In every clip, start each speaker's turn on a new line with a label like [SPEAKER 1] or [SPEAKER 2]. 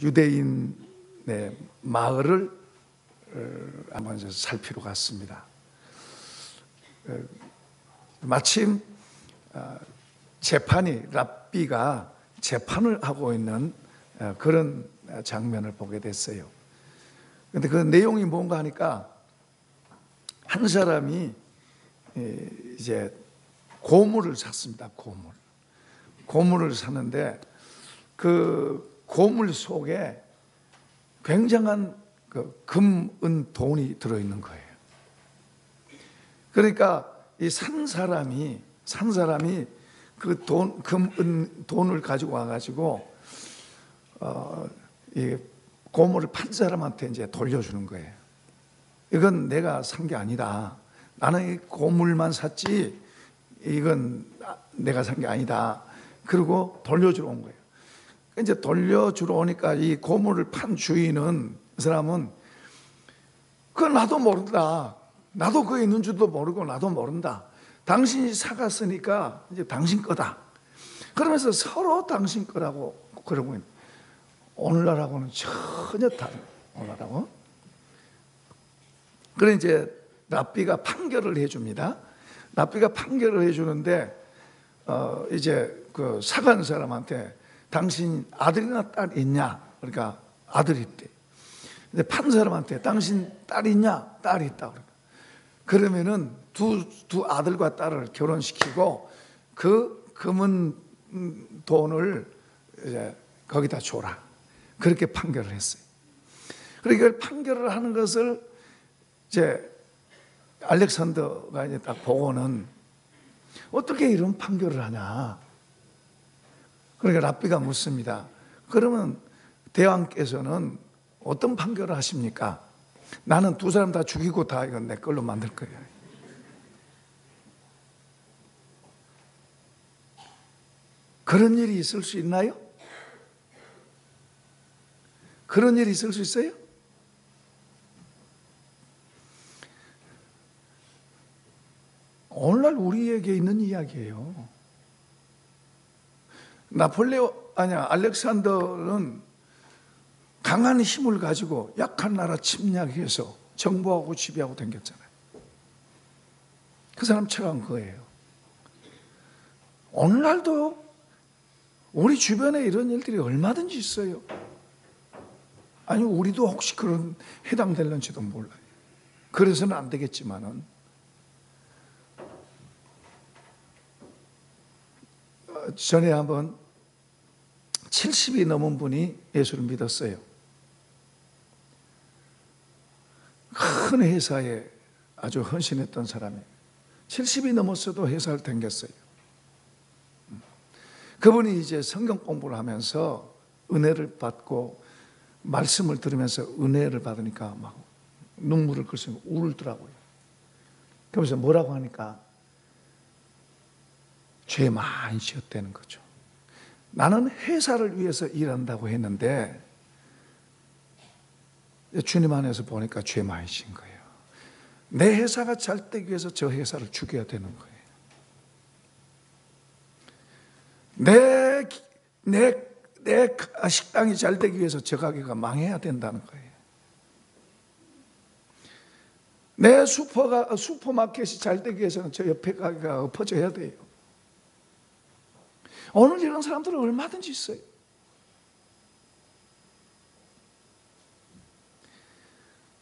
[SPEAKER 1] 유대인의 마을을 한번 살피러 갔습니다. 마침 랍비가 재판을 하고 있는 그런 장면을 보게 됐어요. 그런데 그 내용이 뭔가 하니까 한 사람이 이제 고물을 샀습니다. 고물을 샀는데 그 고물 속에 굉장한 금, 은, 돈이 들어있는 거예요. 그러니까 이 산 사람이 그 금, 은, 돈을 가지고 와가지고 이 고물을 판 사람한테 이제 돌려주는 거예요. 이건 내가 산 게 아니다. 나는 이 고물만 샀지 이건 내가 산 게 아니다. 그리고 돌려주러 온 거예요. 이제 돌려주러 오니까 이 고물을 판 주인은, 그 사람은 그건 나도 모른다. 나도 그게 있는 줄도 모르고 나도 모른다. 당신이 사갔으니까 이제 당신 거다. 그러면서 서로 당신 거라고 그러고 있는. 오늘날하고는 전혀 다른, 오늘날하고. 그래 이제 랍비가 판결을 해줍니다. 랍비가 판결을 해주는데 이제 그 사간 사람한테 당신 아들이나 딸 있냐? 그러니까 아들이 있대. 근데 판 사람한테 당신 딸 있냐? 딸이 있다. 그러면은 두 아들과 딸을 결혼시키고 그 금은 돈을 이제 거기다 줘라. 그렇게 판결을 했어요. 그러니까 판결을 하는 것을 이제 알렉산더가 이제 딱 보고는 어떻게 이런 판결을 하냐. 그러니까 랍비가 묻습니다. 그러면 대왕께서는 어떤 판결을 하십니까? 나는 두 사람 다 죽이고 다 이건 내 걸로 만들 거예요. 그런 일이 있을 수 있나요? 그런 일이 있을 수 있어요? 오늘날 우리에게 있는 이야기예요. 알렉산더는 강한 힘을 가지고 약한 나라 침략해서 정복하고 지배하고 다녔잖아요. 그 사람처럼 그거예요. 오늘날도 우리 주변에 이런 일들이 얼마든지 있어요. 아니 우리도 혹시 그런 해당될는지도 몰라요. 그래서는 안 되겠지만은 전에 한번 70이 넘은 분이 예수를 믿었어요. 큰 회사에 아주 헌신했던 사람이에요. 70이 넘었어도 회사를 다녔어요. 그분이 이제 성경 공부를 하면서 은혜를 받고 말씀을 들으면서 은혜를 받으니까 막 눈물을 글쎄 울더라고요. 그러면서 뭐라고 하니까 죄 많이 지었다는 거죠. 나는 회사를 위해서 일한다고 했는데 주님 안에서 보니까 죄 많이 지은 거예요. 내 회사가 잘 되기 위해서 저 회사를 죽여야 되는 거예요. 내 식당이 잘 되기 위해서 저 가게가 망해야 된다는 거예요. 내 슈퍼마켓이 잘 되기 위해서는 저 옆에 가게가 엎어져야 돼요. 오늘 이런 사람들은 얼마든지 있어요.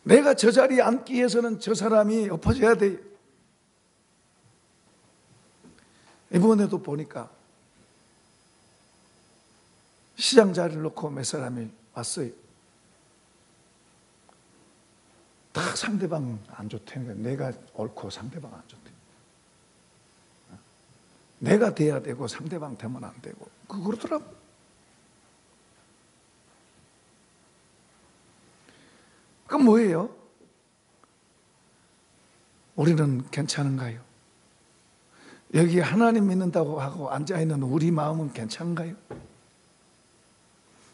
[SPEAKER 1] 내가 저 자리에 앉기 위해서는 저 사람이 엎어져야 돼요. 이번에도 보니까 시장 자리를 놓고 몇 사람이 왔어요. 다 상대방 안 좋다는 거예요. 내가 옳고 상대방 안 좋대. 내가 돼야 되고 상대방 되면 안 되고 그러더라고. 그건 뭐예요? 우리는 괜찮은가요? 여기 하나님 믿는다고 하고 앉아있는 우리 마음은 괜찮은가요?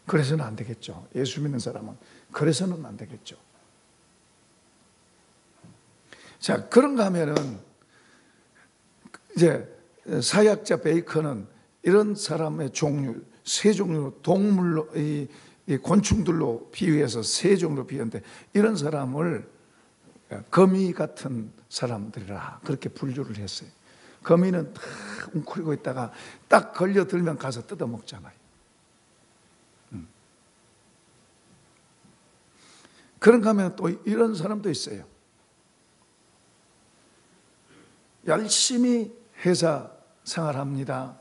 [SPEAKER 1] 그래서는 안 되겠죠. 예수 믿는 사람은 그래서는 안 되겠죠. 자, 그런가 하면은 이제 사역자 베이컨은 이런 사람의 종류 세 종류 동물로 이 곤충들로 비유해서 세 종류로 비유했는데 이런 사람을 거미 같은 사람들이라 그렇게 분류를 했어요. 거미는 딱 웅크리고 있다가 딱 걸려들면 가서 뜯어먹잖아요. 그런가 하면 또 이런 사람도 있어요. 열심히 회사 생활합니다.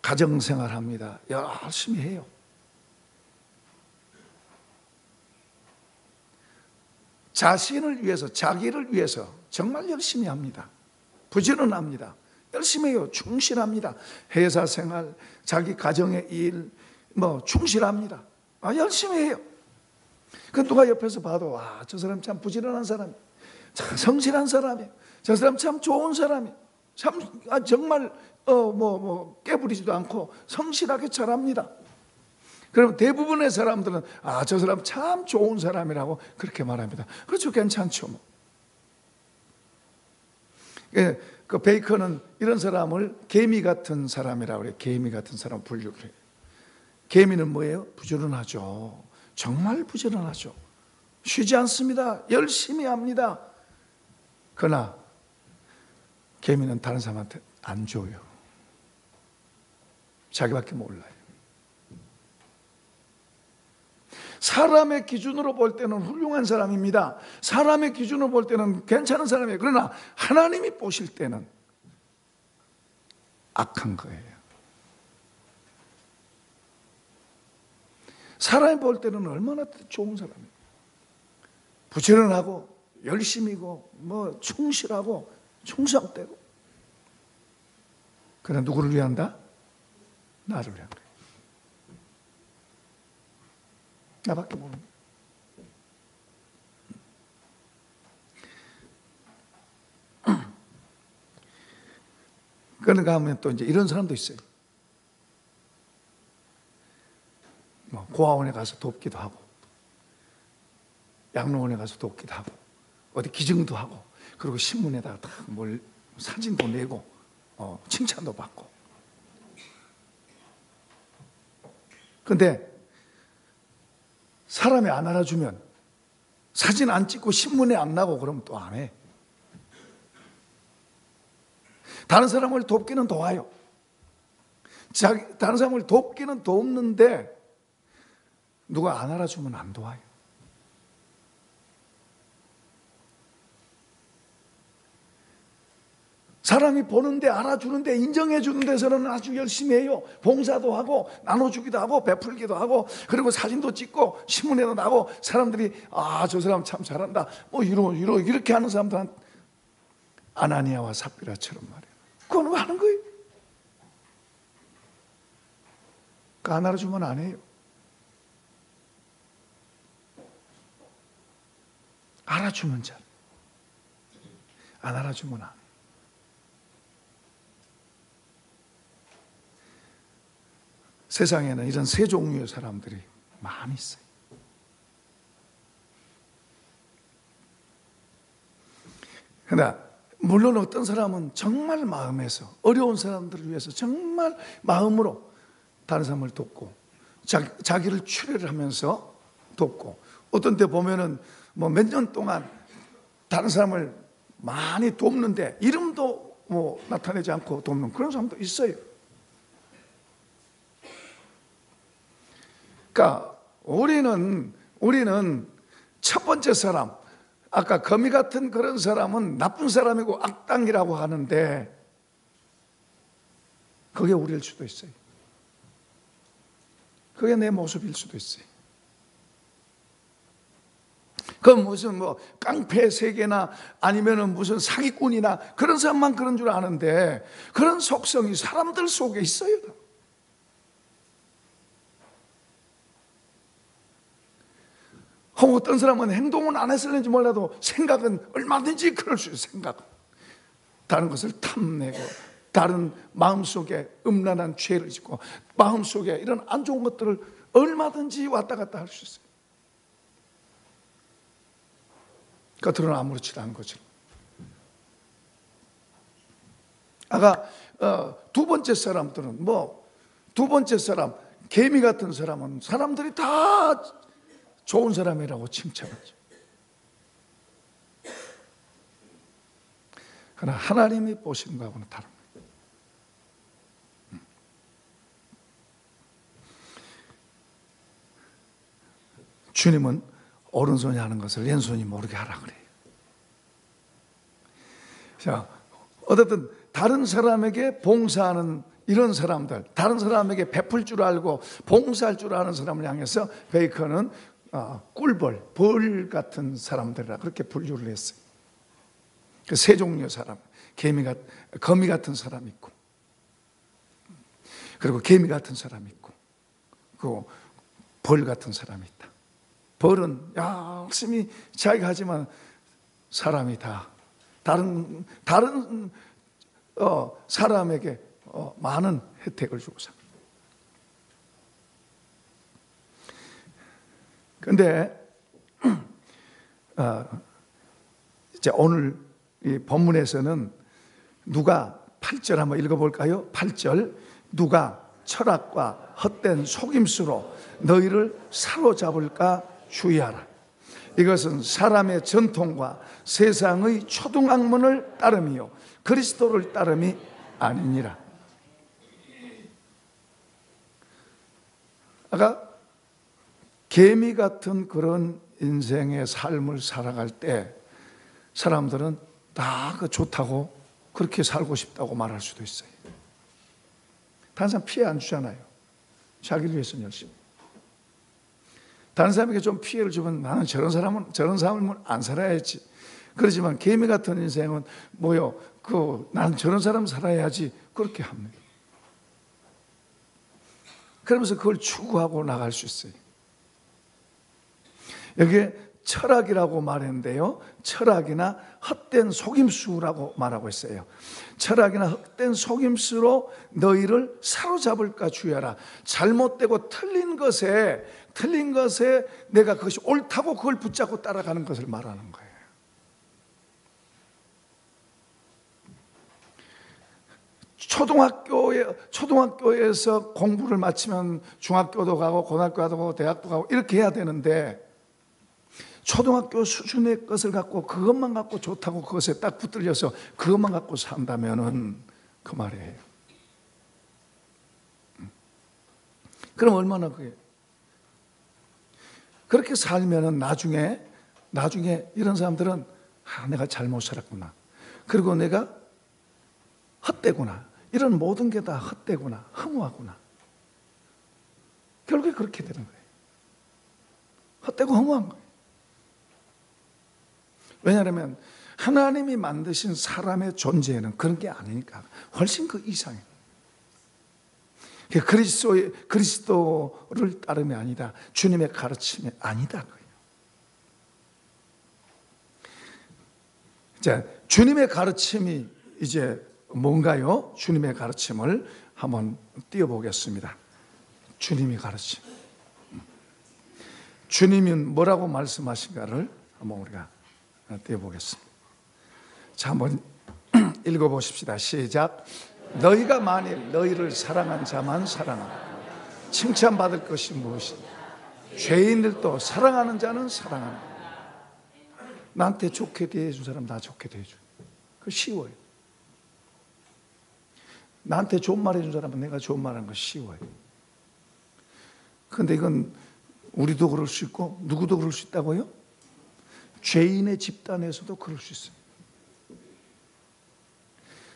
[SPEAKER 1] 가정 생활합니다. 열심히 해요. 자신을 위해서, 자기를 위해서 정말 열심히 합니다. 부지런합니다. 열심히 해요. 충실합니다. 회사 생활, 자기 가정의 일, 충실합니다. 열심히 해요. 그 누가 옆에서 봐도 저 사람 참 부지런한 사람이에요. 참 성실한 사람이에요. 저 사람 참 좋은 사람이에요. 참 정말 깨부리지도 않고 성실하게 잘합니다. 그럼 대부분의 사람들은 저 사람 참 좋은 사람이라고 그렇게 말합니다. 그렇죠, 괜찮죠. 뭐. 그 베이컨은 이런 사람을 개미 같은 사람이라고 그래요. 개미 같은 사람 분류를 해요. 개미는 뭐예요? 부지런하죠. 정말 부지런하죠. 쉬지 않습니다. 열심히 합니다. 그러나 개미는 다른 사람한테 안 줘요. 자기밖에 몰라요. 사람의 기준으로 볼 때는 훌륭한 사람입니다. 사람의 기준으로 볼 때는 괜찮은 사람이에요. 그러나 하나님이 보실 때는 악한 거예요. 사람이 볼 때는 얼마나 좋은 사람이에요. 부지런하고 열심히고 충실하고 충성되고. 그러나 누구를 위한다? 나를 위한 거예요. 나밖에 모르는 거예요. 그런가 하면 또 이제 이런 사람도 있어요. 고아원에 가서 돕기도 하고, 양로원에 가서 돕기도 하고, 어디 기증도 하고, 그리고 신문에다가 다 사진도 내고, 칭찬도 받고. 근데 사람이 안 알아주면 사진 안 찍고 신문에 안 나고 그러면 또 안 해. 다른 사람을 돕기는 도와요. 다른 사람을 돕기는 돕는데 누가 안 알아주면 안 도와요. 사람이 보는데 알아주는데 인정해 주는 데서는 아주 열심히 해요. 봉사도 하고 나눠주기도 하고 베풀기도 하고 그리고 사진도 찍고 신문에도 나고 사람들이 저 사람 참 잘한다 이렇게 하는 사람들은 아나니아와 삽비라처럼 말이에요. 그건 왜 하는 거예요? 안 알아주면 안 해요. 알아주면 잘, 안 알아주면 안 해요. 세상에는 이런 세 종류의 사람들이 많이 있어요. 그러나 물론 어떤 사람은 정말 마음에서 어려운 사람들을 위해서 정말 마음으로 다른 사람을 돕고 자기를 출애를 하면서 돕고 어떤 때 보면은 몇 년 동안 다른 사람을 많이 돕는데 이름도 나타내지 않고 돕는 그런 사람도 있어요. 그러니까 우리는 첫 번째 사람, 아까 거미 같은 그런 사람은 나쁜 사람이고 악당이라고 하는데 그게 우리일 수도 있어요. 그게 내 모습일 수도 있어요. 그건 무슨 깡패 세계나 아니면은 무슨 사기꾼이나 그런 사람만 그런 줄 아는데 그런 속성이 사람들 속에 있어요. 어떤 사람은 행동은 안 했을는지 몰라도 생각은 얼마든지 그럴 수 있어요. 생각은 다른 것을 탐내고 다른 마음속에 음란한 죄를 짓고 마음속에 이런 안 좋은 것들을 얼마든지 왔다 갔다 할 수 있어요. 겉으로는 아무렇지도 않은 거죠. 아까 두 번째 사람들은 두 번째 사람 개미 같은 사람은 사람들이 다 좋은 사람이라고 칭찬하죠. 그러나 하나님이 보시는 것하고는 다릅니다. 주님은 오른손이 하는 것을 왼손이 모르게 하라 그래요. 자, 어쨌든 다른 사람에게 봉사하는 이런 사람들, 다른 사람에게 베풀 줄 알고 봉사할 줄 아는 사람을 향해서 베이컨은 꿀벌, 벌 같은 사람들이라 그렇게 분류를 했어요. 그 세 종류의 사람, 거미 같은 사람 있고, 그리고 개미 같은 사람 있고, 그 벌 같은 사람이 있다. 벌은 열심히 자기가 하지만 사람이 다 다른 사람에게 많은 혜택을 주고 삽니다. 그런데 이제 오늘 이 본문에서는 누가 8절 한번 읽어볼까요? 8절 누가 철학과 헛된 속임수로 너희를 사로잡을까 주의하라. 이것은 사람의 전통과 세상의 초등학문을 따름이요 그리스도를 따름이 아니니라. 아까 개미 같은 그런 인생의 삶을 살아갈 때 사람들은 다 그 좋다고 그렇게 살고 싶다고 말할 수도 있어요. 다른 사람 피해 안 주잖아요. 자기를 위해서는 열심히. 다른 사람에게 좀 피해를 주면 나는 저런 삶을 안 살아야지. 그렇지만 개미 같은 인생은 나는 저런 사람 살아야지 그렇게 합니다. 그러면서 그걸 추구하고 나갈 수 있어요. 여기에 철학이라고 말했는데요, 철학이나 헛된 속임수라고 말하고 있어요. 철학이나 헛된 속임수로 너희를 사로잡을까 주의하라. 잘못되고 틀린 것에 내가 그것이 옳다고 그걸 붙잡고 따라가는 것을 말하는 거예요. 초등학교에서 공부를 마치면 중학교도 가고 고등학교도 가고 대학도 가고 이렇게 해야 되는데, 초등학교 수준의 것을 갖고 그것만 갖고 좋다고 그것에 딱 붙들려서 그것만 갖고 산다면은 그 말이에요. 그럼 얼마나 그렇게 살면은 나중에 이런 사람들은 내가 잘못 살았구나. 그리고 내가 헛되구나. 이런 모든 게 다 헛되구나. 허무하구나. 결국에 그렇게 되는 거예요. 헛되고 허무한 거예요. 왜냐하면 하나님이 만드신 사람의 존재에는 그런 게 아니니까 훨씬 그 이상이에요. 그리스도를 따름이 아니다. 주님의 가르침이 아니다. 자, 주님의 가르침이 이제 뭔가요? 주님의 가르침을 한번 띄워보겠습니다. 주님의 가르침. 주님은 뭐라고 말씀하신가를 한번 우리가 띄워보겠습니다. 자, 한번 읽어보십시다. 시작. 너희가 만일 너희를 사랑한 자만 사랑하라. 칭찬받을 것이 무엇이냐? 죄인들도 사랑하는 자는 사랑하라. 나한테 좋게 대해준 사람 나 좋게 대해줘. 그거 쉬워요. 나한테 좋은 말 해준 사람은 내가 좋은 말 하는 거 쉬워요. 그런데 이건 우리도 그럴 수 있고 누구도 그럴 수 있다고요? 죄인의 집단에서도 그럴 수 있어요.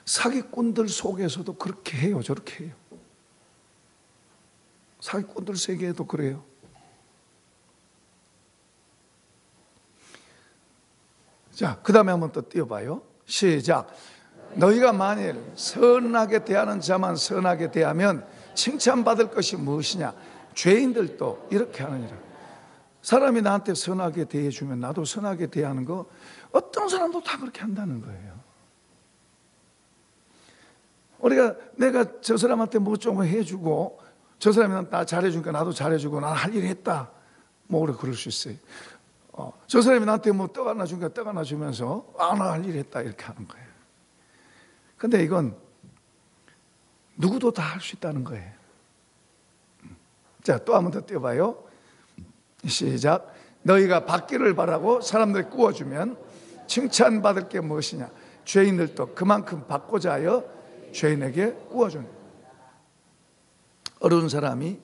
[SPEAKER 1] 사기꾼들 속에서도 그렇게 해요. 저렇게 해요. 사기꾼들 세계에도 그래요. 자, 그 다음에 한번 또 띄워봐요. 시작. 너희가 만일 선하게 대하는 자만 선하게 대하면 칭찬받을 것이 무엇이냐? 죄인들도 이렇게 하느니라. 사람이 나한테 선하게 대해주면 나도 선하게 대하는 거, 어떤 사람도 다 그렇게 한다는 거예요. 내가 저 사람한테 뭐 좀 해주고 저 사람이 나 잘해주니까 나도 잘해주고 난 할 일 했다, 뭐 그럴 수 있어요. 저 사람이 나한테 뭐 떡 하나 주니까 떡 하나 주면서 나 할 일 했다 이렇게 하는 거예요. 근데 이건 누구도 다 할 수 있다는 거예요. 자, 또 한 번 더 띄워봐요. 시작. 너희가 받기를 바라고 사람들이 구워주면 칭찬받을 게 무엇이냐? 죄인들도 그만큼 받고자 하여 죄인에게 구워주는. 어려운 사람이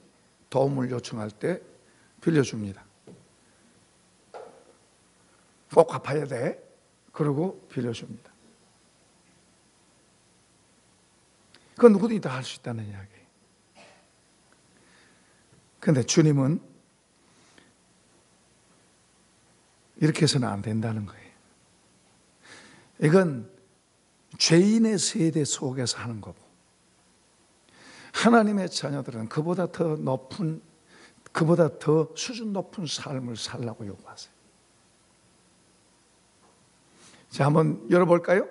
[SPEAKER 1] 도움을 요청할 때 빌려줍니다. 꼭 갚아야 돼. 그러고 빌려줍니다. 그건 누구든지 다 할 수 있다는 이야기. 그런데 주님은 이렇게 해서는 안 된다는 거예요. 이건 죄인의 세대 속에서 하는 거고, 하나님의 자녀들은 그보다 더 높은, 그보다 더 수준 높은 삶을 살라고 요구하세요. 자, 한번 열어볼까요?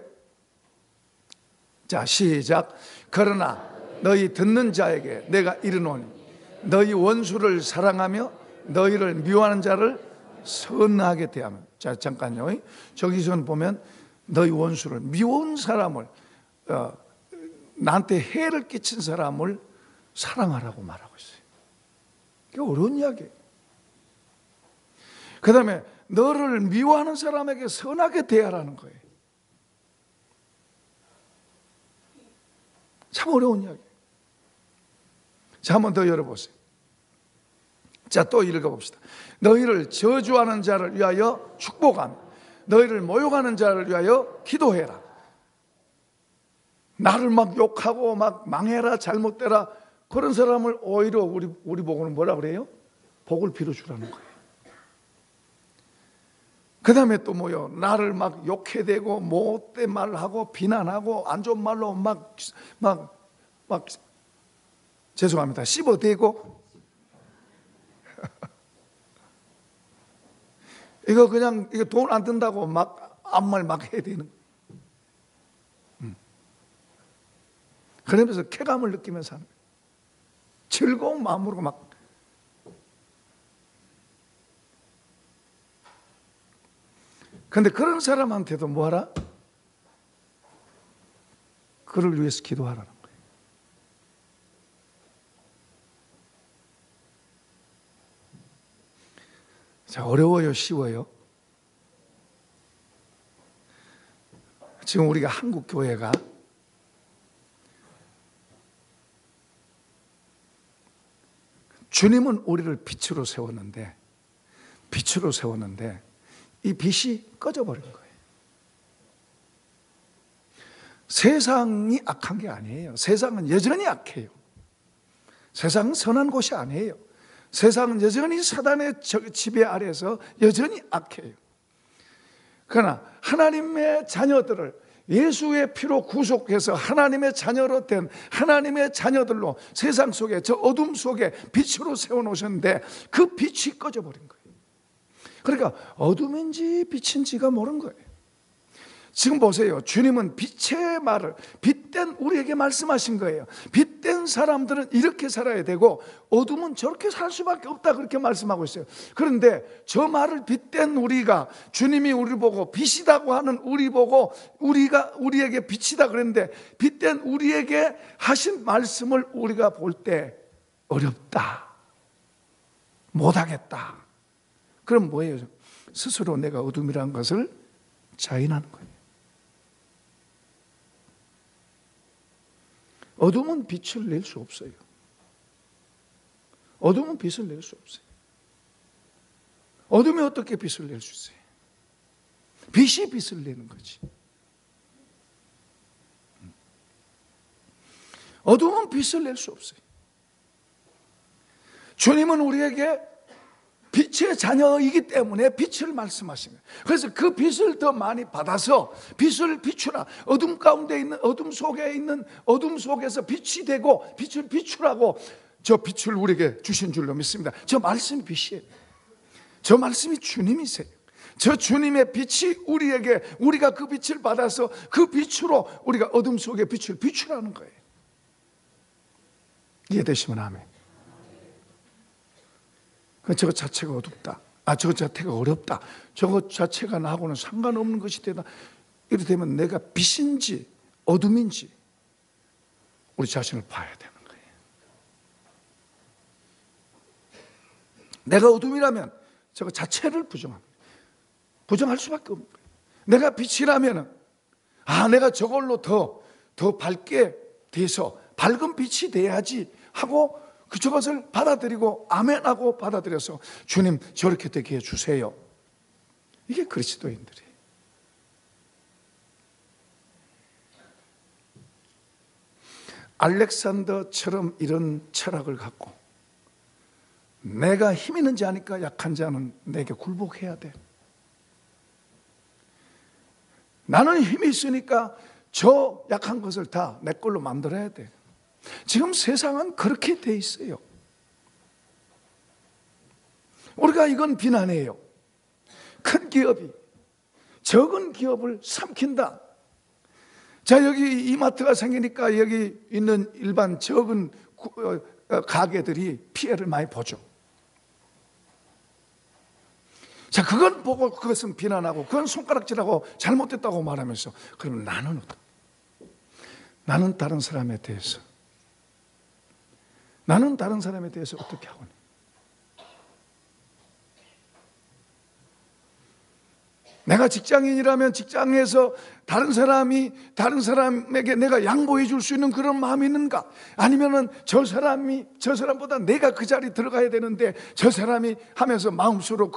[SPEAKER 1] 자, 시작. 그러나 너희 듣는 자에게 내가 이르노니 너희 원수를 사랑하며 너희를 미워하는 자를 선하게 대하면. 자, 잠깐요. 저기서는 보면 너희 원수를, 미워한 사람을, 나한테 해를 끼친 사람을 사랑하라고 말하고 있어요. 이게 어려운 이야기예요. 그 다음에 너를 미워하는 사람에게 선하게 대하라는 거예요. 참 어려운 이야기예요. 자, 한 번 더 열어보세요. 자, 또 읽어봅시다. 너희를 저주하는 자를 위하여 축복하며 너희를 모욕하는 자를 위하여 기도해라. 나를 막 욕하고 막 망해라, 잘못되라, 그런 사람을 오히려 우리 보고는 뭐라 그래요? 복을 빌어주라는 거예요. 그 다음에 또 뭐요? 나를 막 욕해대고 못된 말을 하고 비난하고 안 좋은 말로 막 죄송합니다, 씹어대고 이거 그냥 이거 돈 안 든다고 막 아무 말 막 해야 되는. 그러면서 쾌감을 느끼면서 하는 거예요. 즐거운 마음으로 막. 근데 그런 사람한테도 뭐하라? 그를 위해서 기도하라는 거예요. 자, 어려워요, 쉬워요? 지금 우리가 한국 교회가 주님은 우리를 빛으로 세웠는데 이 빛이 꺼져버린 거예요. 세상이 악한 게 아니에요. 세상은 여전히 악해요. 세상은 선한 곳이 아니에요. 세상은 여전히 사단의 지배 아래에서 여전히 악해요. 그러나 하나님의 자녀들을 예수의 피로 구속해서 하나님의 자녀로 된 하나님의 자녀들로 세상 속에, 저 어둠 속에 빛으로 세워놓으셨는데 그 빛이 꺼져버린 거예요. 그러니까 어둠인지 빛인지가 모르는 거예요. 지금 보세요. 주님은 빛의 말을, 빛된 우리에게 말씀하신 거예요. 빛된 사람들은 이렇게 살아야 되고 어둠은 저렇게 살 수밖에 없다, 그렇게 말씀하고 있어요. 그런데 저 말을 빛된 우리가, 주님이 우리를 보고 빛이다고 하는 우리 보고 우리에게 빛이다 그랬는데 빛된 우리에게 하신 말씀을 우리가 볼 때 어렵다, 못하겠다. 그럼 뭐예요? 스스로 내가 어둠이라는 것을 자인하는 거예요. 어둠은 빛을 낼 수 없어요. 어둠은 빛을 낼 수 없어요. 어둠이 어떻게 빛을 낼 수 있어요? 빛이 빛을 내는 거지. 어둠은 빛을 낼 수 없어요. 주님은 우리에게 빛의 자녀이기 때문에 빛을 말씀하신 거예요. 그래서 그 빛을 더 많이 받아서 빛을 비추라. 어둠 가운데 있는, 어둠 속에 있는, 어둠 속에서 빛이 되고 빛을 비추라고 저 빛을 우리에게 주신 줄로 믿습니다. 저 말씀이 빛이에요. 저 말씀이 주님이세요. 저 주님의 빛이 우리에게, 우리가 그 빛을 받아서 그 빛으로 우리가 어둠 속에 빛을 비추라는 거예요. 이해되시면 아멘. 저거 자체가 어둡다, 저거 자체가 어렵다, 저거 자체가 나하고는 상관없는 것이 되다, 이렇게 되면 내가 빛인지 어둠인지 우리 자신을 봐야 되는 거예요. 내가 어둠이라면 저거 자체를 부정합니다. 부정할 수밖에 없는 거예요. 내가 빛이라면 내가 저걸로 더 밝게 돼서 밝은 빛이 돼야지 하고 저것을 받아들이고 아멘하고 받아들여서 주님 저렇게 되게 해주세요. 이게 그리스도인들이에요. 알렉산더처럼 이런 철학을 갖고 내가 힘 있는 자니까 약한 자는 내게 굴복해야 돼. 나는 힘이 있으니까 저 약한 것을 다 내 걸로 만들어야 돼. 지금 세상은 그렇게 돼 있어요. 우리가 이건 비난해요. 큰 기업이 적은 기업을 삼킨다. 자, 여기 이마트가 생기니까 여기 있는 일반 적은 가게들이 피해를 많이 보죠. 자, 그건 보고 그것은 비난하고 그건 손가락질하고 잘못됐다고 말하면서, 그러면 나는 어떻게? 나는 다른 사람에 대해서 어떻게 하거니? 내가 직장인이라면 직장에서 다른 사람에게 내가 양보해 줄 수 있는 그런 마음이 있는가? 아니면은 저 사람보다 내가 그 자리에 들어가야 되는데 저 사람이 하면서 마음속으로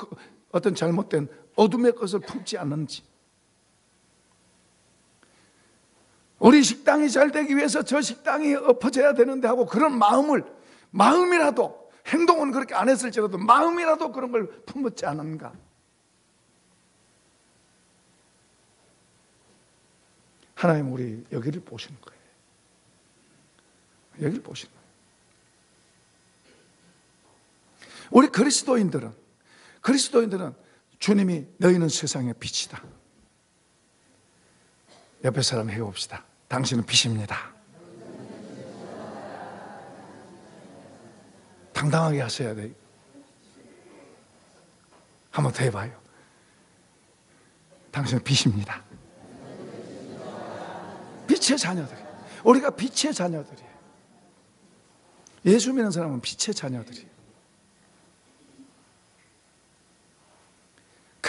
[SPEAKER 1] 어떤 잘못된 어둠의 것을 품지 않는지. 우리 식당이 잘 되기 위해서 저 식당이 엎어져야 되는데 하고 그런 마음이라도, 행동은 그렇게 안 했을지라도 마음이라도 그런 걸 품었지 않은가? 하나님 우리 여기를 보시는 거예요. 여기를 보시는 거예요. 우리 그리스도인들은 주님이 너희는 세상의 빛이다. 옆에 사람 해봅시다. 당신은 빛입니다. 당당하게 하셔야 돼요. 한번 더 해봐요. 당신은 빛입니다. 빛의 자녀들이에요. 우리가 빛의 자녀들이에요. 예수 믿는 사람은 빛의 자녀들이에요.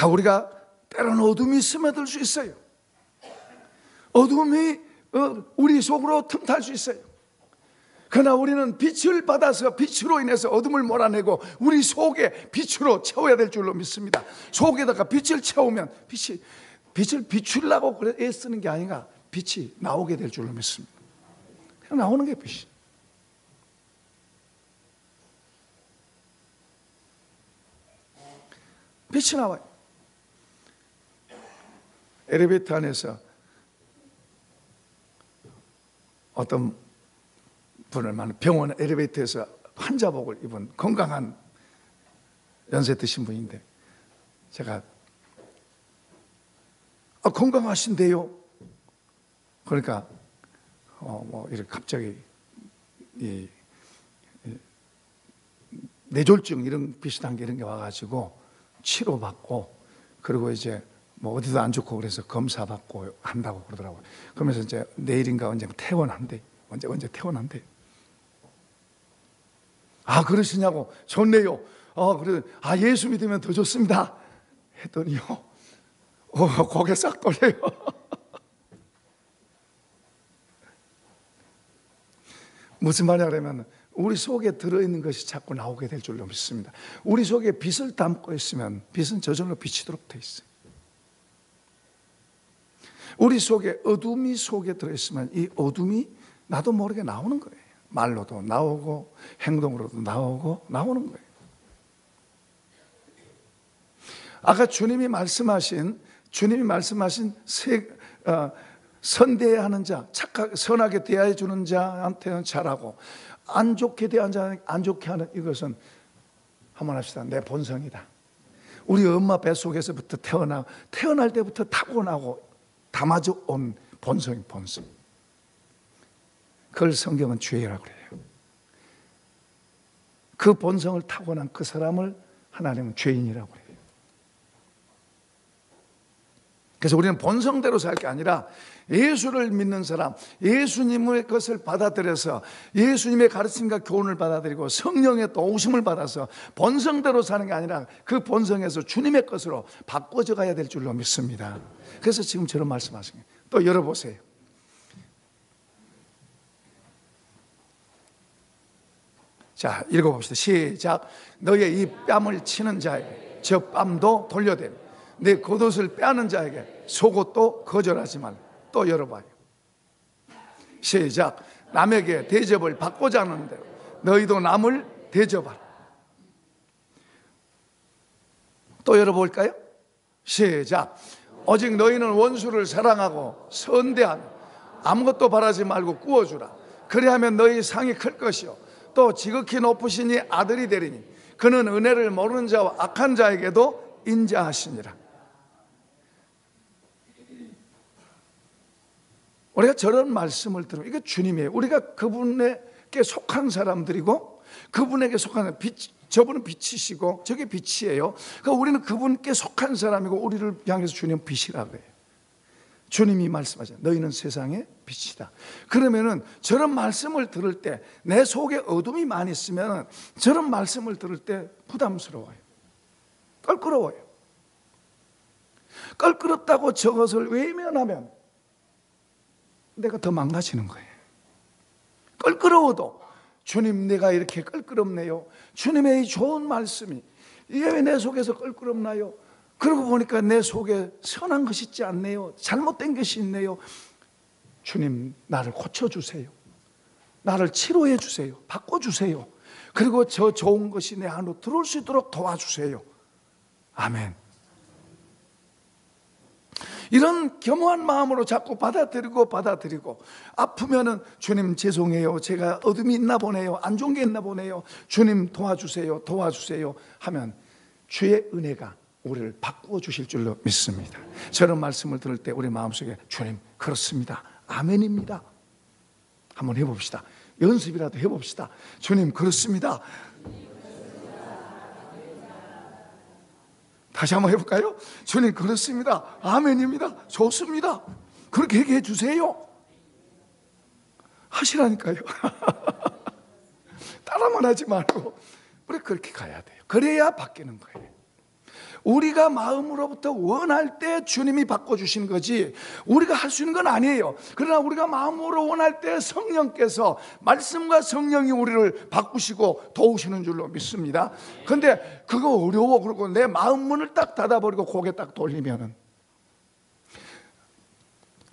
[SPEAKER 1] 우리가 때로는 어둠이 스며들 수 있어요. 어둠이 우리 속으로 틈탈 수 있어요. 그러나 우리는 빛을 받아서 빛으로 인해서 어둠을 몰아내고 우리 속에 빛으로 채워야 될 줄로 믿습니다. 속에다가 빛을 채우면 빛을 비추려고 애쓰는 게 아니라 빛이 나오게 될 줄로 믿습니다. 그냥 나오는 게 빛이. 빛이 나와요. 엘리베이터 안에서 어떤 분을 만나, 병원 엘리베이터에서 환자복을 입은 건강한 연세 드신 분인데 제가 건강하신데요? 그러니까 이렇게 갑자기 이 뇌졸중 이런 비슷한 게 이런 게 와가지고 치료받고, 그리고 이제 어디도 안 좋고 그래서 검사 받고 한다고 그러더라고요. 그러면서 이제 내일인가 언제 퇴원한대. 언제 퇴원한대. 그러시냐고. 좋네요. 그래. 예수 믿으면 더 좋습니다. 했더니요. 고개 싹 돌려요. 무슨 말이야 그러면 우리 속에 들어있는 것이 자꾸 나오게 될 줄로 믿습니다. 우리 속에 빛을 담고 있으면 빛은 저절로 비치도록 돼 있어요. 우리 속에 어둠이 속에 들어있으면 이 어둠이 나도 모르게 나오는 거예요. 말로도 나오고 행동으로도 나오는 거예요. 아까 주님이 말씀하신 선대해야 하는 자, 선하게 대해 주는 자한테는 잘하고 안 좋게 대한 자는 안 좋게 하는, 이것은 한번 합시다. 내 본성이다. 우리 엄마 뱃속에서부터 태어날 때부터 타고나고 담아져 온 본성. 그걸 성경은 죄라고 그래요. 그 본성을 타고난 그 사람을 하나님은 죄인이라고 그래요. 그래서 우리는 본성대로 살 게 아니라 예수를 믿는 사람, 예수님의 것을 받아들여서 예수님의 가르침과 교훈을 받아들이고 성령의 도우심을 받아서 본성대로 사는 게 아니라 그 본성에서 주님의 것으로 바꿔져 가야 될 줄로 믿습니다. 그래서 지금 저런 말씀하신 거예요. 또 열어보세요. 자, 읽어봅시다. 시작. 너의 이 뺨을 치는 자에게 저 뺨도 돌려대며 내 겉옷을 빼앗는 자에게 속옷도 거절하지 말라. 또 열어봐요. 시작. 남에게 대접을 받고자 하는 대로 너희도 남을 대접하라. 또 열어볼까요? 시작. 오직 너희는 원수를 사랑하고 선대하며 아무것도 바라지 말고 구워주라. 그리하면 너희 상이 클 것이요 또 지극히 높으시니 아들이 되리니 그는 은혜를 모르는 자와 악한 자에게도 인자하시니라. 우리가 저런 말씀을 들으면 이게 주님이에요. 우리가 그분에게 속한 사람들이고 그분에게 속한 저분은 빛이시고 저게 빛이에요. 그러니까 우리는 그분께 속한 사람이고 우리를 향해서 주님 빛이라고 해요. 주님이 말씀하잖아요. 너희는 세상의 빛이다. 그러면은 저런 말씀을 들을 때 내 속에 어둠이 많이 있으면 저런 말씀을 들을 때 부담스러워요. 껄끄러워요. 껄끄럽다고 저것을 외면하면 내가 더 망가지는 거예요. 껄끄러워도 주님 내가 이렇게 껄끄럽네요. 주님의 이 좋은 말씀이 이게 왜 내 속에서 껄끄럽나요? 그러고 보니까 내 속에 선한 것이 있지 않네요. 잘못된 것이 있네요. 주님 나를 고쳐주세요. 나를 치료해 주세요. 바꿔주세요. 그리고 저 좋은 것이 내 안으로 들어올 수 있도록 도와주세요. 아멘. 이런 겸허한 마음으로 자꾸 받아들이고 아프면은 주님 죄송해요. 제가 어둠이 있나 보네요. 안 좋은 게 있나 보네요. 주님 도와주세요. 하면 주의 은혜가 우리를 바꾸어 주실 줄로 믿습니다. 저런 말씀을 들을 때 우리 마음속에 주님 그렇습니다. 아멘입니다. 한번 해봅시다. 연습이라도 해봅시다. 주님 그렇습니다. 다시 한번 해볼까요? 주님 그렇습니다. 아멘입니다. 좋습니다. 그렇게 얘기해 주세요. 하시라니까요. 따라만 하지 말고 우리 그렇게 가야 돼요. 그래야 바뀌는 거예요. 우리가 마음으로부터 원할 때 주님이 바꿔주시는 거지 우리가 할 수 있는 건 아니에요. 그러나 우리가 마음으로 원할 때 성령께서 말씀과 성령이 우리를 바꾸시고 도우시는 줄로 믿습니다. 그런데 그거 어려워. 그러고 내 마음 문을 딱 닫아버리고 고개 딱 돌리면은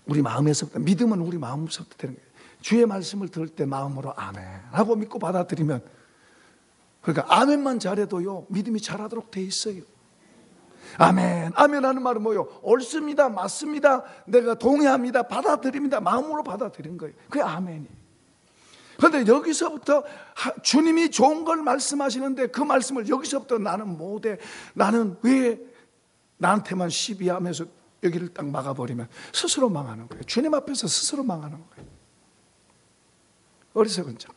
[SPEAKER 1] 우리 마음에서부터 믿음은 우리 마음에서부터 되는 거예요. 주의 말씀을 들을 때 마음으로 아멘 하고 믿고 받아들이면 그러니까 아멘만 잘해도요 믿음이 잘하도록 돼 있어요. 아멘. 아멘 하는 말은 뭐예요? 옳습니다. 맞습니다. 내가 동의합니다. 받아들입니다. 마음으로 받아들인 거예요. 그게 아멘이에요. 그런데 여기서부터 주님이 좋은 걸 말씀하시는데 그 말씀을 여기서부터 나는 못해. 나는 왜 나한테만 시비하면서 여기를 딱 막아버리면 스스로 망하는 거예요. 주님 앞에서 스스로 망하는 거예요. 어리석은 자들.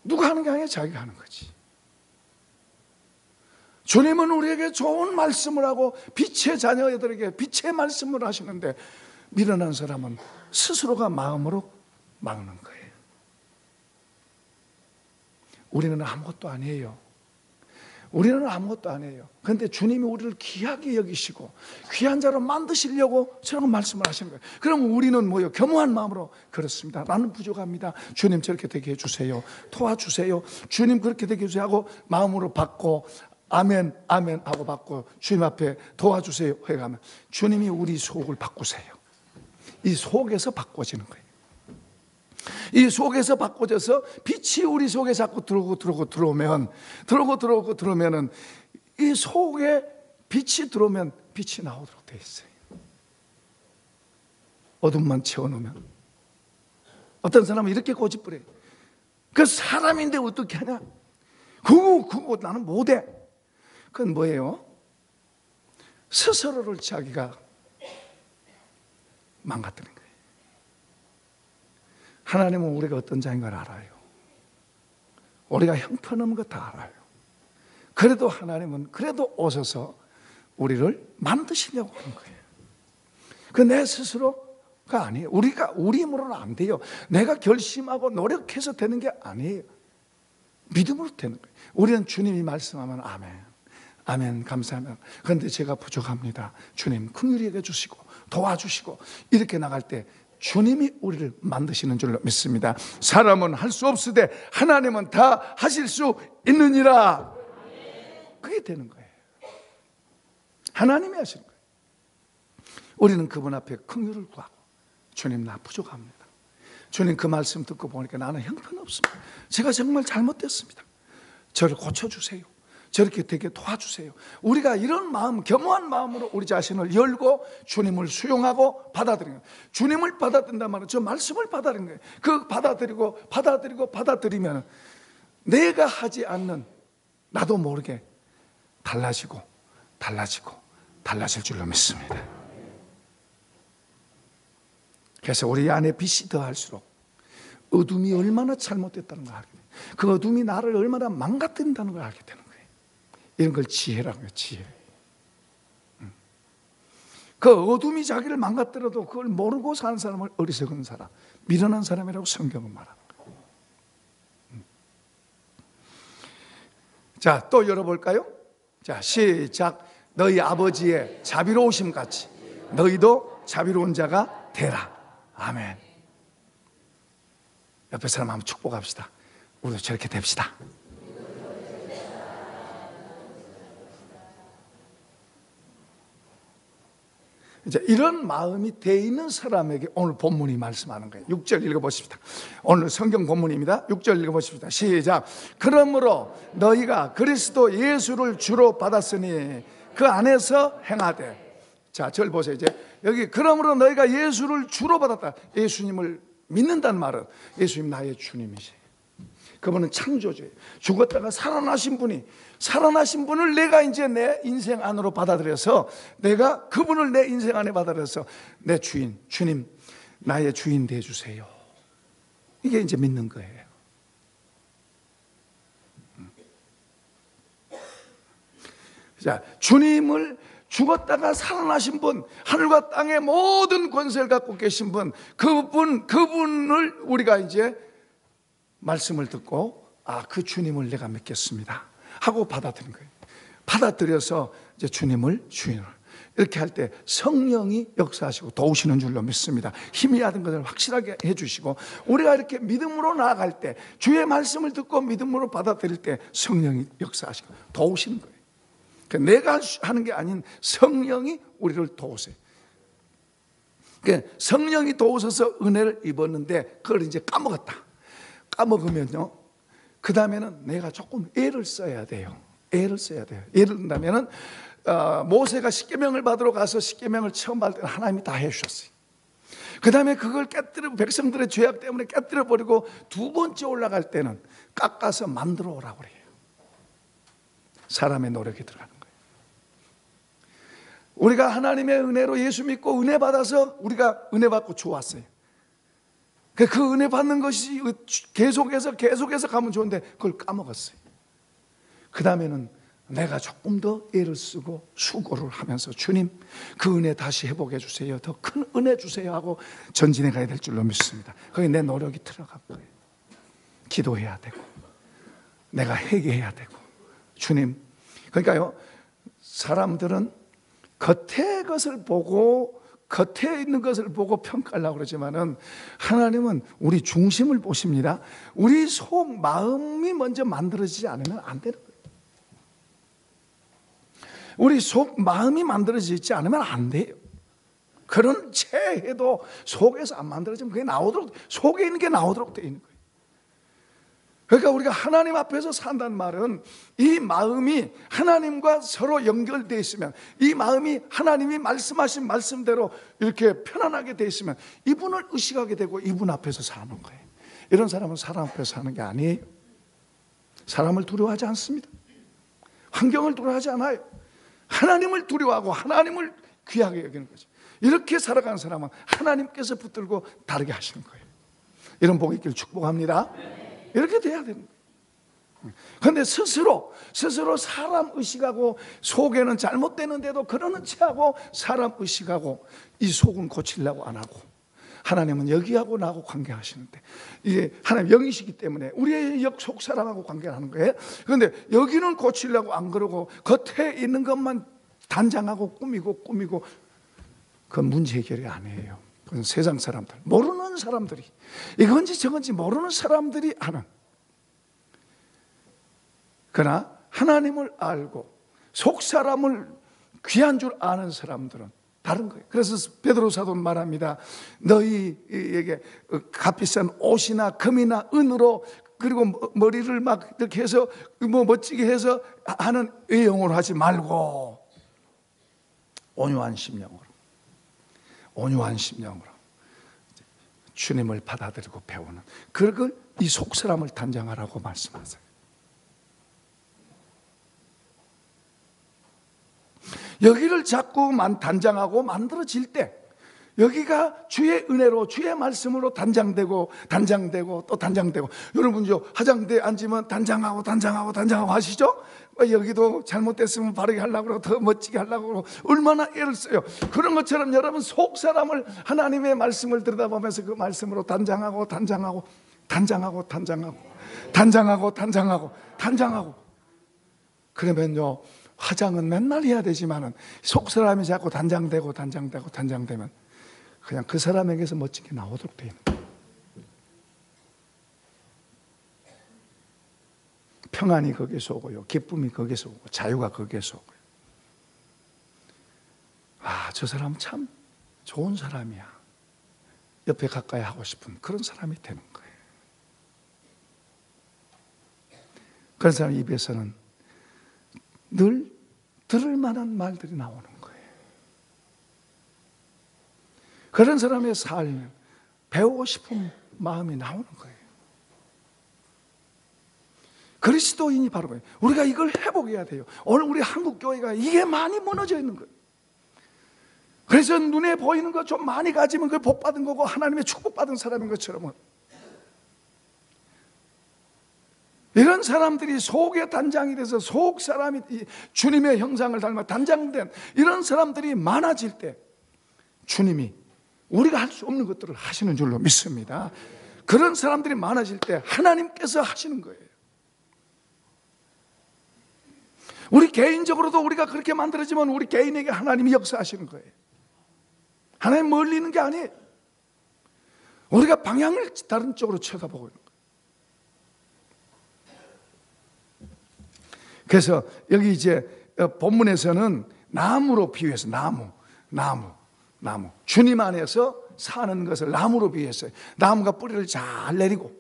[SPEAKER 1] 누가 하는 게 아니라 자기가 하는 거지. 주님은 우리에게 좋은 말씀을 하고 빛의 자녀들에게 빛의 말씀을 하시는데 미련한 사람은 스스로가 마음으로 막는 거예요. 우리는 아무것도 아니에요. 우리는 아무것도 아니에요. 그런데 주님이 우리를 귀하게 여기시고 귀한 자로 만드시려고 저런 말씀을 하시는 거예요. 그럼 우리는 뭐예요? 겸허한 마음으로 그렇습니다. 나는 부족합니다. 주님 저렇게 되게 해주세요. 도와주세요. 주님 그렇게 되게 해주세요 하고 마음으로 받고 아멘 아멘 하고 받고 주님 앞에 도와주세요 해가면 주님이 우리 속을 바꾸세요. 이 속에서 바꿔지는 거예요. 이 속에서 바꿔져서 빛이 우리 속에 자꾸 들어오면은 이 속에 빛이 들어오면 빛이 나오도록 돼 있어요. 어둠만 채워놓으면 어떤 사람은 이렇게 고집부려요. 그 사람인데 어떻게 하냐? 그거 나는 못해. 그건 뭐예요? 스스로를 자기가 망가뜨린 거예요. 하나님은 우리가 어떤 자인 걸 알아요. 우리가 형편없는 거 다 알아요. 그래도 하나님은 그래도 오셔서 우리를 만드시려고 하는 거예요. 그 내 스스로가 아니에요. 우리 힘으로는 안 돼요. 내가 결심하고 노력해서 되는 게 아니에요. 믿음으로 되는 거예요. 우리는 주님이 말씀하면 아멘, 아멘, 감사합니다. 그런데 제가 부족합니다. 주님 긍휼히 여겨 주시고 도와주시고 이렇게 나갈 때 주님이 우리를 만드시는 줄로 믿습니다. 사람은 할 수 없으되 하나님은 다 하실 수 있느니라. 그게 되는 거예요. 하나님이 하시는 거예요. 우리는 그분 앞에 긍휼을 구하고 주님 나 부족합니다. 주님 그 말씀 듣고 보니까 나는 형편없습니다. 제가 정말 잘못됐습니다. 저를 고쳐주세요. 저렇게 되게 도와주세요. 우리가 이런 마음, 겸허한 마음으로 우리 자신을 열고 주님을 수용하고 받아들이는 거예요. 주님을 받아들인단 말은 저 말씀을 받아들이는 거예요. 그 받아들이면 내가 하지 않는 나도 모르게 달라질 줄로 믿습니다. 그래서 우리 안에 빛이 더할수록 어둠이 얼마나 잘못됐다는 걸 알게 돼요. 그 어둠이 나를 얼마나 망가뜨린다는 걸 알게 되는 거예요. 이런 걸 지혜라고 해요. 지혜. 그 어둠이 자기를 망가뜨려도 그걸 모르고 사는 사람을 어리석은 사람, 미련한 사람이라고 성경은 말합니다. 자, 또 열어볼까요? 자, 시작. 너희 아버지의 자비로우심 같이 너희도 자비로운 자가 되라. 아멘. 옆에 사람 한번 축복합시다. 우리도 저렇게 됩시다. 이제 이런 마음이 돼 있는 사람에게 오늘 본문이 말씀하는 거예요. 6절 읽어보십시다. 오늘 성경 본문입니다. 6절 읽어보십시다. 시작. 그러므로 너희가 그리스도 예수를 주로 받았으니 그 안에서 행하되. 자, 절 보세요. 이제 여기 그러므로 너희가 예수를 주로 받았다. 예수님을 믿는다는 말은 예수님 나의 주님이세요. 그분은 창조주예요. 죽었다가 살아나신 분을 내가 이제 내 인생 안으로 받아들여서 내가 그분을 내 인생 안에 받아들여서 내 주인, 주님 나의 주인 되어주세요. 이게 이제 믿는 거예요. 자, 주님을 죽었다가 살아나신 분, 하늘과 땅의 모든 권세를 갖고 계신 분, 그분을 우리가 이제 말씀을 듣고 그 주님을 내가 믿겠습니다 하고 받아들인 거예요. 받아들여서 이제 주님을 주인으로 이렇게 할 때 성령이 역사하시고 도우시는 줄로 믿습니다. 힘이 하던 것을 확실하게 해주시고 우리가 이렇게 믿음으로 나아갈 때 주의 말씀을 듣고 믿음으로 받아들일 때 성령이 역사하시고 도우시는 거예요. 그러니까 내가 하는 게 아닌 성령이 우리를 도우세요. 그러니까 성령이 도우셔서 은혜를 입었는데 그걸 이제 까먹으면요, 그 다음에는 내가 조금 애를 써야 돼요. 예를 든다면은 모세가 십계명을 받으러 가서 십계명을 처음 받을 때는 하나님이 다 해주셨어요. 그 다음에 그걸 깨뜨리고 백성들의 죄악 때문에 깨뜨려 버리고 두 번째 올라갈 때는 깎아서 만들어 오라고 그래요. 사람의 노력이 들어가는 거예요. 우리가 하나님의 은혜로 예수 믿고 은혜 받아서 우리가 은혜 받고 좋았어요. 그 은혜 받는 것이 계속해서 가면 좋은데 그걸 까먹었어요. 그 다음에는 내가 조금 더 애를 쓰고 수고를 하면서 주님 그 은혜 다시 회복해 주세요. 더 큰 은혜 주세요 하고 전진해 가야 될 줄로 믿습니다. 거기 내 노력이 들어갈 거예요. 기도해야 되고 내가 회개해야 되고 주님. 그러니까요, 사람들은 겉에 있는 것을 보고 평가하려고 그러지만은 하나님은 우리 중심을 보십니다. 우리 속 마음이 먼저 만들어지지 않으면 안 되는 거예요. 우리 속 마음이 만들어지지 않으면 안 돼요. 그런 체해도 속에서 안 만들어지면 그게 나오도록, 속에 있는 게 나오도록 되어 있는 거예요. 그러니까 우리가 하나님 앞에서 산다는 말은 이 마음이 하나님과 서로 연결되어 있으면, 이 마음이 하나님이 말씀하신 말씀대로 이렇게 편안하게 되어 있으면 이분을 의식하게 되고 이분 앞에서 사는 거예요. 이런 사람은 사람 앞에서 사는 게 아니에요. 사람을 두려워하지 않습니다. 환경을 두려워하지 않아요. 하나님을 두려워하고 하나님을 귀하게 여기는 거죠. 이렇게 살아가는 사람은 하나님께서 붙들고 다르게 하시는 거예요. 이런 복이 있기를 축복합니다. 이렇게 돼야 됩니다. 그런데 스스로 사람 의식하고 속에는 잘못되는데도 그러는 체하고 사람 의식하고 이 속은 고치려고 안 하고, 하나님은 여기하고 나하고 관계하시는데, 이게 하나님 영이시기 때문에 우리의 속 사람하고 관계하는 거예요. 그런데 여기는 고치려고 안 그러고 겉에 있는 것만 단장하고 꾸미고 그건 문제 해결이 아니에요. 그건 세상 사람들, 모르는 사람들이, 이건지 저건지 모르는 사람들이 하는. 그러나 하나님을 알고 속 사람을 귀한 줄 아는 사람들은 다른 거예요. 그래서 베드로 사도는 말합니다. 너희에게 값비싼 옷이나 금이나 은으로, 그리고 머리를 막 이렇게 해서 뭐 멋지게 해서 하는 외형으로 하지 말고 온유한 심령으로 주님을 받아들이고 배우는, 그걸 이 속 사람을 단장하라고 말씀하세요. 여기를 자꾸만 단장하고 만들어질 때, 여기가 주의 은혜로 주의 말씀으로 단장되고 또 단장되고, 여러분요 화장대에 앉으면 단장하고 하시죠? 여기도 잘못됐으면 바르게 하려고 그러고 더 멋지게 하려고 그러고 얼마나 애를 써요. 그런 것처럼 여러분 속 사람을 하나님의 말씀을 들여다보면서 그 말씀으로 단장하고 그러면요 화장은 맨날 해야 되지만은 속 사람이 자꾸 단장되면 그냥 그 사람에게서 멋진 게 나오도록 되어 있는 거예요. 평안이 거기에서 오고요, 기쁨이 거기에서 오고, 자유가 거기에서 오고요. 아, 저 사람 참 좋은 사람이야, 옆에 가까이 하고 싶은 그런 사람이 되는 거예요. 그런 사람 입에서는 늘 들을 만한 말들이 나오는 거예요. 그런 사람의 삶을 배우고 싶은 마음이 나오는 거예요. 그리스도인이 바로 거예요. 우리가 이걸 회복해야 돼요. 오늘 우리 한국 교회가 이게 많이 무너져 있는 거예요. 그래서 눈에 보이는 거 좀 많이 가지면 그걸 복 받은 거고 하나님의 축복받은 사람인 것처럼, 이런 사람들이 속에 단장이 돼서 속 사람이 주님의 형상을 닮아 단장된 이런 사람들이 많아질 때 주님이 우리가 할 수 없는 것들을 하시는 줄로 믿습니다. 그런 사람들이 많아질 때 하나님께서 하시는 거예요. 우리 개인적으로도 우리가 그렇게 만들어지면 우리 개인에게 하나님이 역사하시는 거예요. 하나님 멀리 있는 게 아니에요. 우리가 방향을 다른 쪽으로 쳐다보고 있는 거예요. 그래서 여기 이제 본문에서는 나무로 비유해서, 나무 주님 안에서 사는 것을 나무로 비유했어요. 나무가 뿌리를 잘 내리고,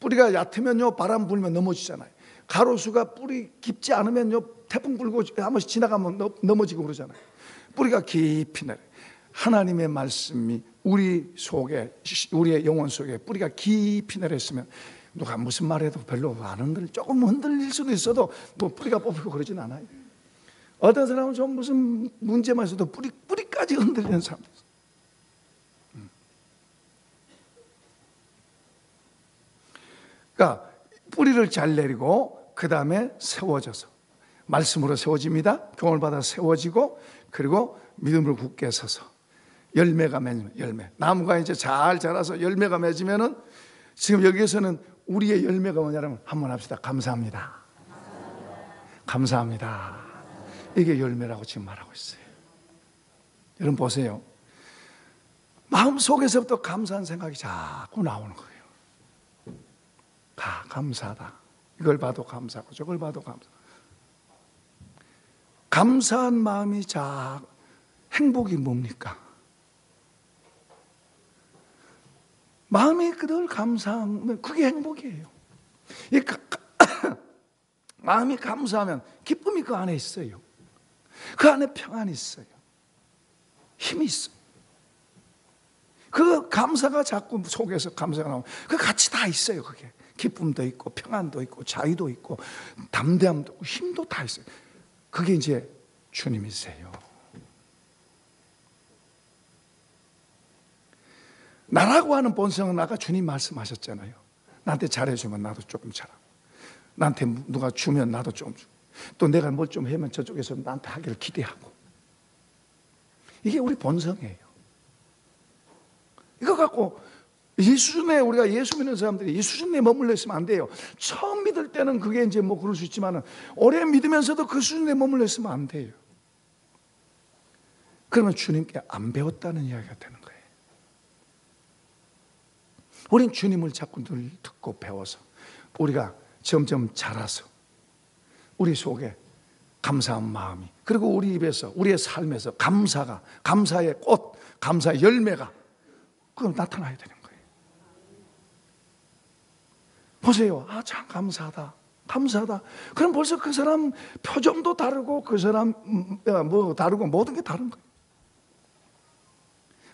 [SPEAKER 1] 뿌리가 얕으면요 바람 불면 넘어지잖아요. 가로수가 뿌리 깊지 않으면요 태풍 불고 한 번씩 지나가면 넘어지고 그러잖아요. 뿌리가 깊이 내려. 하나님의 말씀이 우리 속에, 우리의 영혼 속에 뿌리가 깊이 내렸으면 누가 무슨 말해도 별로 안 흔들, 조금 흔들릴 수도 있어도 뭐 뿌리가 뽑히고 그러진 않아요. 어떤 사람은 좀 무슨 문제만 있어도 뿌리까지 흔들리는 사람도 있어요. 그러니까 뿌리를 잘 내리고 그 다음에 세워져서 말씀으로 세워집니다. 교훈을 받아 세워지고, 그리고 믿음으로 굳게 서서 열매가 맺으면, 열매, 나무가 이제 잘 자라서 열매가 맺으면은, 지금 여기에서는 우리의 열매가 뭐냐면 한번 합시다. 감사합니다. 이게 열매라고 지금 말하고 있어요. 여러분 보세요. 마음속에서부터 감사한 생각이 자꾸 나오는 거예요. 감사하다. 이걸 봐도 감사하고 저걸 봐도 감사하고. 감사한 마음이 행복이 뭡니까? 마음이 늘 감사하면 그게 행복이에요. 마음이 감사하면 기쁨이 그 안에 있어요. 그 안에 평안이 있어요. 힘이 있어요. 그 감사가 자꾸 속에서 감사가 나오면 그 같이 다 있어요. 그게 기쁨도 있고 평안도 있고 자유도 있고 담대함도 있고 힘도 다 있어요. 그게 이제 주님이세요. 나라고 하는 본성은 아까 주님 말씀하셨잖아요. 나한테 잘해주면 나도 조금 잘하고, 나한테 누가 주면 나도 좀 주고, 또 내가 뭘 좀 하면 저쪽에서 나한테 하기를 기대하고. 이게 우리 본성이에요. 이거 갖고 이 수준에, 우리가 예수 믿는 사람들이 이 수준에 머물러 있으면 안 돼요. 처음 믿을 때는 그게 이제 뭐 그럴 수 있지만은 오래 믿으면서도 그 수준에 머물러 있으면 안 돼요. 그러면 주님께 안 배웠다는 이야기가 되는 거예요. 우린 주님을 자꾸 늘 듣고 배워서 우리가 점점 자라서 우리 속에 감사한 마음이, 그리고 우리 입에서, 우리의 삶에서 감사의 꽃, 감사의 열매가 그럼 나타나야 되는 거예요. 보세요. 아, 참 감사하다. 감사하다. 그럼 벌써 그 사람 표정도 다르고 그 사람 뭐 다르고 모든 게 다른 거예요.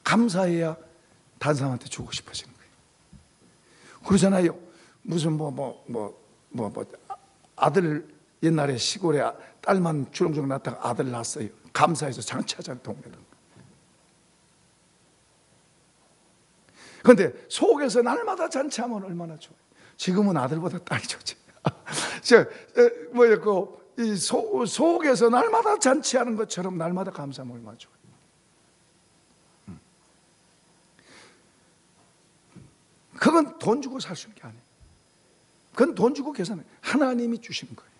[SPEAKER 1] 감사해야 다른 사람한테 주고 싶어지는 거예요. 그러잖아요. 무슨 아들, 옛날에 시골에 딸만 주렁주렁 낳다가 아들 낳았어요. 감사해서 장차장 동네는. 그런데 속에서 날마다 잔치하면 얼마나 좋아요. 지금은 아들보다 딸이 좋지. 속에서 날마다 잔치하는 것처럼 날마다 감사하면 얼마나 좋아요. 그건 돈 주고 살 수 있는 게 아니에요. 그건 돈 주고 계산해. 하나님이 주신 거예요.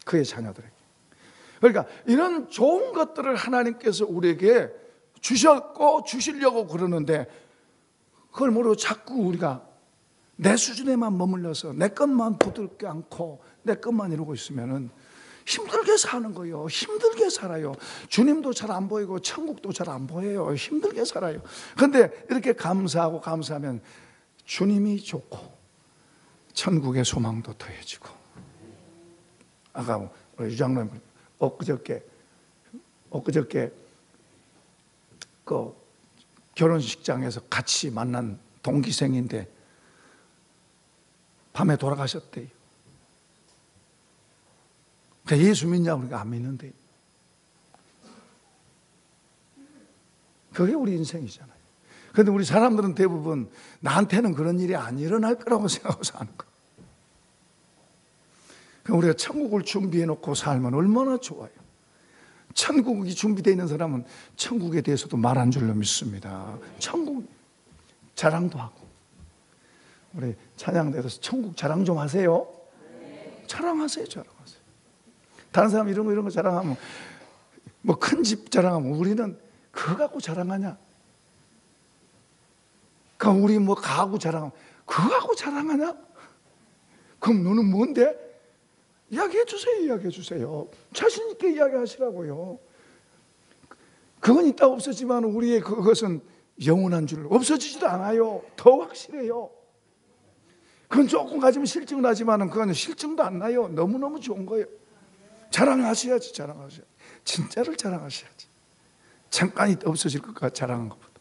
[SPEAKER 1] 그의 자녀들에게. 그러니까 이런 좋은 것들을 하나님께서 우리에게 주셨고 주시려고 그러는데, 그걸 모르고 자꾸 우리가 내 수준에만 머물러서 내 것만 붙들게 않고 내 것만 이루고 있으면은 힘들게 사는 거예요. 힘들게 살아요. 주님도 잘 안 보이고 천국도 잘 안 보여요. 힘들게 살아요. 그런데 이렇게 감사하고 감사하면 주님이 좋고 천국의 소망도 더해지고. 아까 우리 유장로님 엊그저께 그 결혼식장에서 같이 만난 동기생인데 밤에 돌아가셨대요. 그러니까 예수 믿냐고 우리가 안 믿는데, 그게 우리 인생이잖아요. 그런데 우리 사람들은 대부분 나한테는 그런 일이 안 일어날 거라고 생각하고 사는 거예요. 그럼 우리가 천국을 준비해 놓고 살면 얼마나 좋아요. 천국이 준비되어 있는 사람은 천국에 대해서도 말 안 줄로 믿습니다. 천국 자랑도 하고. 우리 찬양대에서 천국 자랑 좀 하세요. 자랑하세요. 다른 사람 이런 거 자랑하면, 뭐 큰 집 자랑하면 우리는 그거 갖고 자랑하냐? 그럼 우리 뭐 가구 자랑하면 그거 갖고 자랑하냐? 그럼 너는 뭔데? 이야기해 주세요. 자신 있게 이야기하시라고요. 그건 있다 없었지만 우리의 그것은 영원한 줄, 없어지지도 않아요. 더 확실해요. 그건 조금 가지면 실증 나지만 그건 실증도 안 나요. 너무너무 좋은 거예요. 자랑하셔야지. 진짜를 자랑하셔야지. 잠깐이 없어질 것과 자랑한 것보다.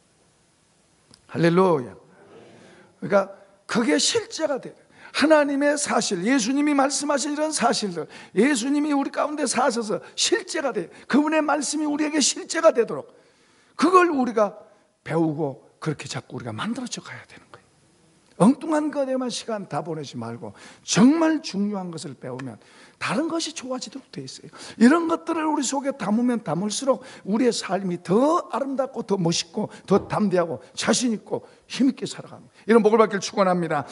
[SPEAKER 1] 할렐루야. 그러니까 그게 실제가 돼요. 하나님의 사실, 예수님이 말씀하신 이런 사실들, 예수님이 우리 가운데 사셔서 실제가 돼요. 그분의 말씀이 우리에게 실제가 되도록 그걸 우리가 배우고 그렇게 자꾸 우리가 만들어져 가야 되는 거예요. 엉뚱한 것에만 시간 다 보내지 말고 정말 중요한 것을 배우면 다른 것이 좋아지도록 돼 있어요. 이런 것들을 우리 속에 담으면 담을수록 우리의 삶이 더 아름답고 더 멋있고 더 담대하고 자신 있고 힘있게 살아갑니다. 이런 복을 받기를 축원합니다.